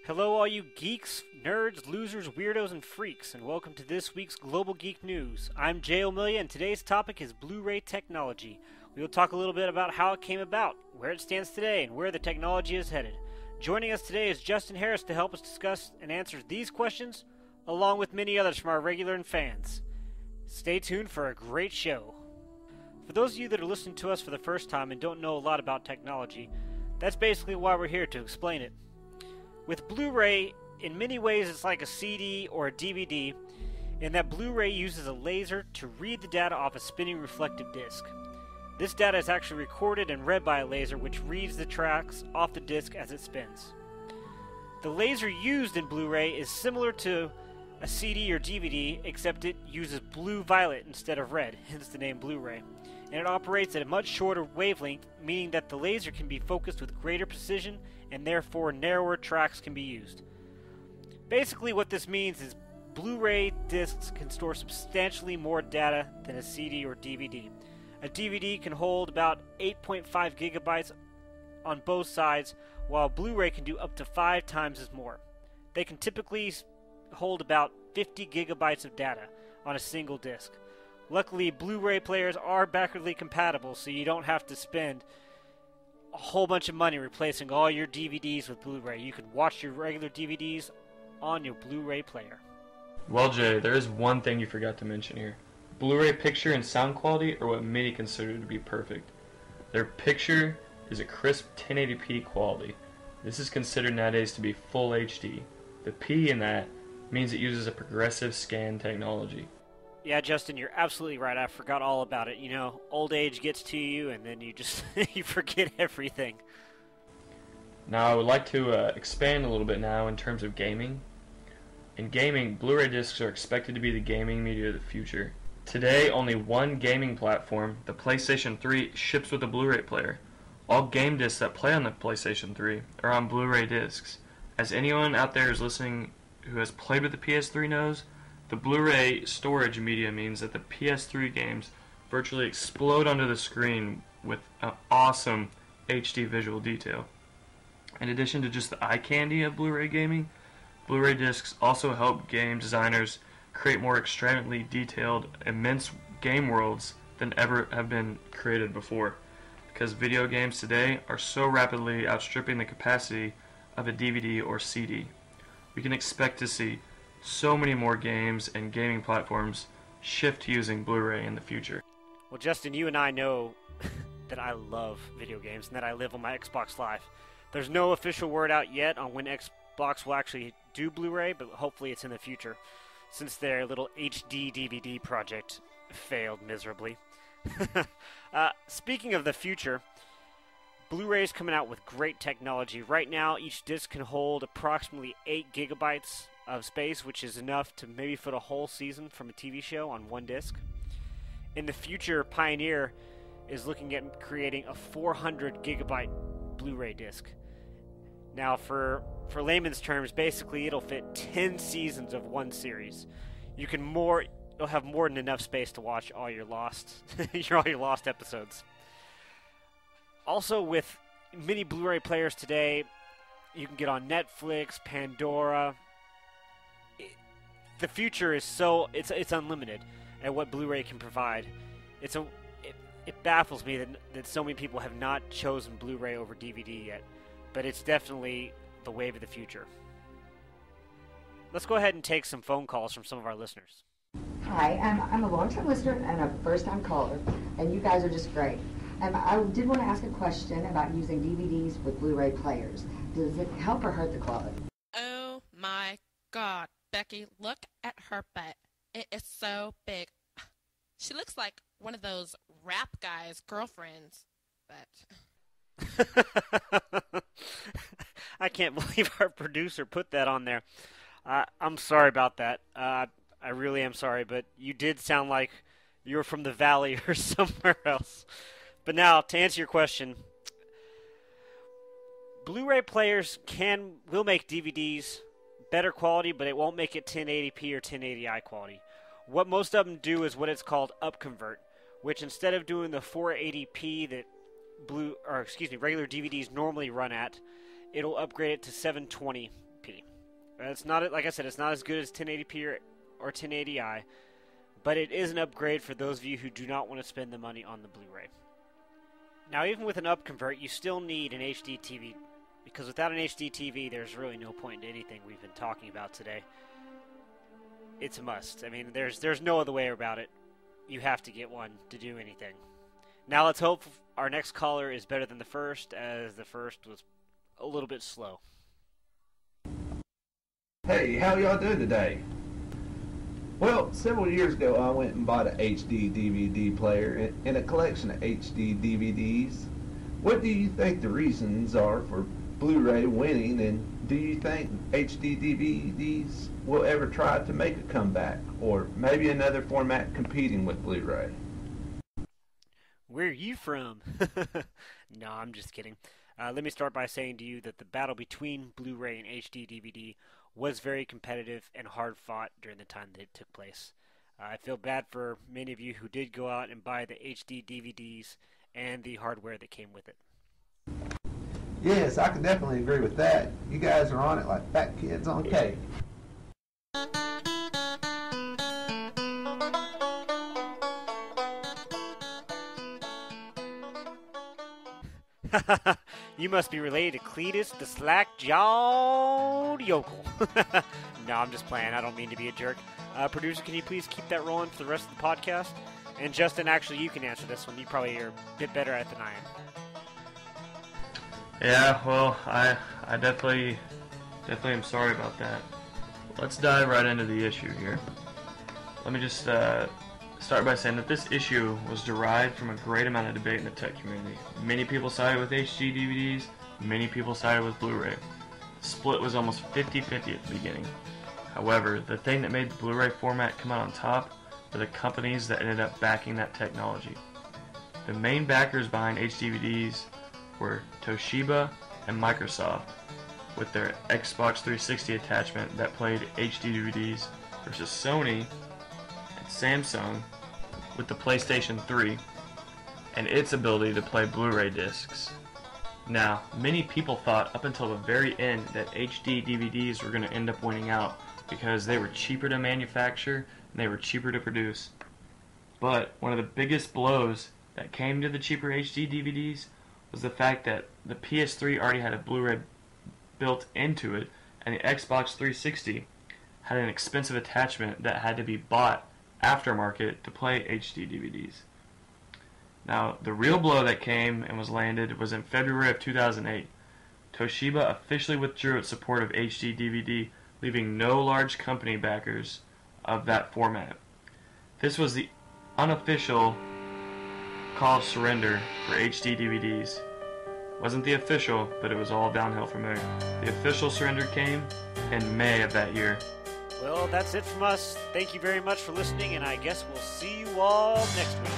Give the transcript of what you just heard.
Hello, all you geeks, nerds, losers, weirdos, and freaks, and welcome to this week's Global Geek News. I'm Jay O'Melia, and today's topic is Blu-ray technology. We will talk a little bit about how it came about, where it stands today, and where the technology is headed. Joining us today is Justin Harris to help us discuss and answer these questions, along with many others from our regular fans. Stay tuned for a great show. For those of you that are listening to us for the first time and don't know a lot about technology, that's basically why we're here, to explain it. With Blu-ray, in many ways it's like a CD or a DVD, in that Blu-ray uses a laser to read the data off a spinning reflective disc. This data is actually recorded and read by a laser which reads the tracks off the disc as it spins. The laser used in Blu-ray is similar to a CD or DVD, except it uses blue-violet instead of red, hence the name Blu-ray. And it operates at a much shorter wavelength, meaning that the laser can be focused with greater precision and therefore narrower tracks can be used. Basically what this means is Blu-ray discs can store substantially more data than a CD or DVD. A DVD can hold about 8.5 gigabytes on both sides, while Blu-ray can do up to 5 times as more. They can typically hold about 50 gigabytes of data on a single disc. Luckily, Blu-ray players are backwardly compatible, so you don't have to spend a whole bunch of money replacing all your DVDs with Blu-ray. You can watch your regular DVDs on your Blu-ray player. Well, Jay, there is one thing you forgot to mention here. Blu-ray picture and sound quality are what many consider to be perfect. Their picture is a crisp 1080p quality. This is considered nowadays to be full HD. The P in that means it uses a progressive scan technology. Yeah, Justin, you're absolutely right. I forgot all about it. You know, old age gets to you, and then you just you forget everything. Now, I would like to expand a little bit now in terms of gaming. In gaming, Blu-ray discs are expected to be the gaming media of the future. Today, only one gaming platform, the PlayStation 3, ships with a Blu-ray player. All game discs that play on the PlayStation 3 are on Blu-ray discs. As anyone out there who's listening who has played with the PS3 knows, the Blu-ray storage media means that the PS3 games virtually explode onto the screen with an awesome HD visual detail. In addition to just the eye candy of Blu-ray gaming, Blu-ray discs also help game designers create more extravagantly detailed, immense game worlds than ever have been created before, because video games today are so rapidly outstripping the capacity of a DVD or CD. We can expect to see so many more games and gaming platforms shift to using Blu-ray in the future. Well, Justin, you and I know that I love video games and that I live on my Xbox Live. There's no official word out yet on when Xbox will actually do Blu-ray, but hopefully it's in the future, since their little HD DVD project failed miserably. Speaking of the future, Blu-ray is coming out with great technology. Right now, each disc can hold approximately 8 gigabytes of space, which is enough to maybe fit a whole season from a TV show on one disc. In the future, Pioneer is looking at creating a 400 gigabyte Blu-ray disc. Now, for layman's terms, basically it'll fit 10 seasons of one series. You'll have more than enough space to watch all your lost episodes. Also, with many Blu-ray players today, you can get on Netflix, Pandora. The future is it's unlimited at what Blu-ray can provide. It baffles me that so many people have not chosen Blu-ray over DVD yet, but it's definitely the wave of the future. Let's go ahead and take some phone calls from some of our listeners. Hi, I'm a long-time listener and a first-time caller, and you guys are just great. I did want to ask a question about using DVDs with Blu-ray players. Does it help or hurt the quality? Oh my God, Becky, look at her butt. It is so big. She looks like one of those rap guys' girlfriends, but... I can't believe our producer put that on there. I'm sorry about that. I really am sorry, but you did sound like you were from the Valley or somewhere else. But now, to answer your question, Blu-ray players will make DVDs better quality, but it won't make it 1080p or 1080i quality. What most of them do is what it's called upconvert, which instead of doing the 480p that regular DVDs normally run at, it'll upgrade it to 720p. It's not, like I said, it's not as good as 1080p or 1080i, but it is an upgrade for those of you who do not want to spend the money on the Blu-ray. Now, even with an upconvert, you still need an HD TV, because without an HD TV, there's really no point in anything we've been talking about today. It's a must. I mean, there's no other way about it. You have to get one to do anything. Now, let's hope our next caller is better than the first, as the first was a little bit slow. Hey, how y'all doing today? Well, several years ago I went and bought an HD DVD player and a collection of HD DVDs. What do you think the reasons are for Blu-ray winning, and do you think HD DVDs will ever try to make a comeback, or maybe another format competing with Blu-ray? Where are you from? No, I'm just kidding. Let me start by saying to you that the battle between Blu-ray and HD DVD was very competitive and hard fought during the time that it took place. I feel bad for many of you who did go out and buy the HD DVDs and the hardware that came with it. Yes, I can definitely agree with that. You guys are on it like fat kids on cake. You must be related to Cletus the slack-jawed yokel. No, I'm just playing. I don't mean to be a jerk. Producer, can you please keep that rolling for the rest of the podcast? And Justin, actually, you can answer this one. You probably are a bit better at it than I am. Yeah, well, I definitely am sorry about that. Let's dive right into the issue here. Let me just start by saying that this issue was derived from a great amount of debate in the tech community. Many people sided with HD DVDs, many people sided with Blu-ray. The split was almost 50-50 at the beginning. However, the thing that made the Blu-ray format come out on top were the companies that ended up backing that technology. The main backers behind HD DVDs were Toshiba and Microsoft, with their Xbox 360 attachment that played HD DVDs, versus Sony and Samsung with the PlayStation 3 and its ability to play Blu-ray discs. Now, many people thought up until the very end that HD DVDs were going to end up winning out because they were cheaper to manufacture and they were cheaper to produce. But one of the biggest blows that came to the cheaper HD DVDs was the fact that the PS3 already had a Blu-ray built into it, and the Xbox 360 had an expensive attachment that had to be bought aftermarket to play HD DVDs. Now, the real blow that came and was landed was in February of 2008. Toshiba officially withdrew its support of HD DVD, leaving no large company backers of that format. This was the unofficial call of surrender for HD DVDs. It wasn't the official, but it was all downhill from there. The official surrender came in May of that year. Well, that's it from us. Thank you very much for listening, and I guess we'll see you all next week.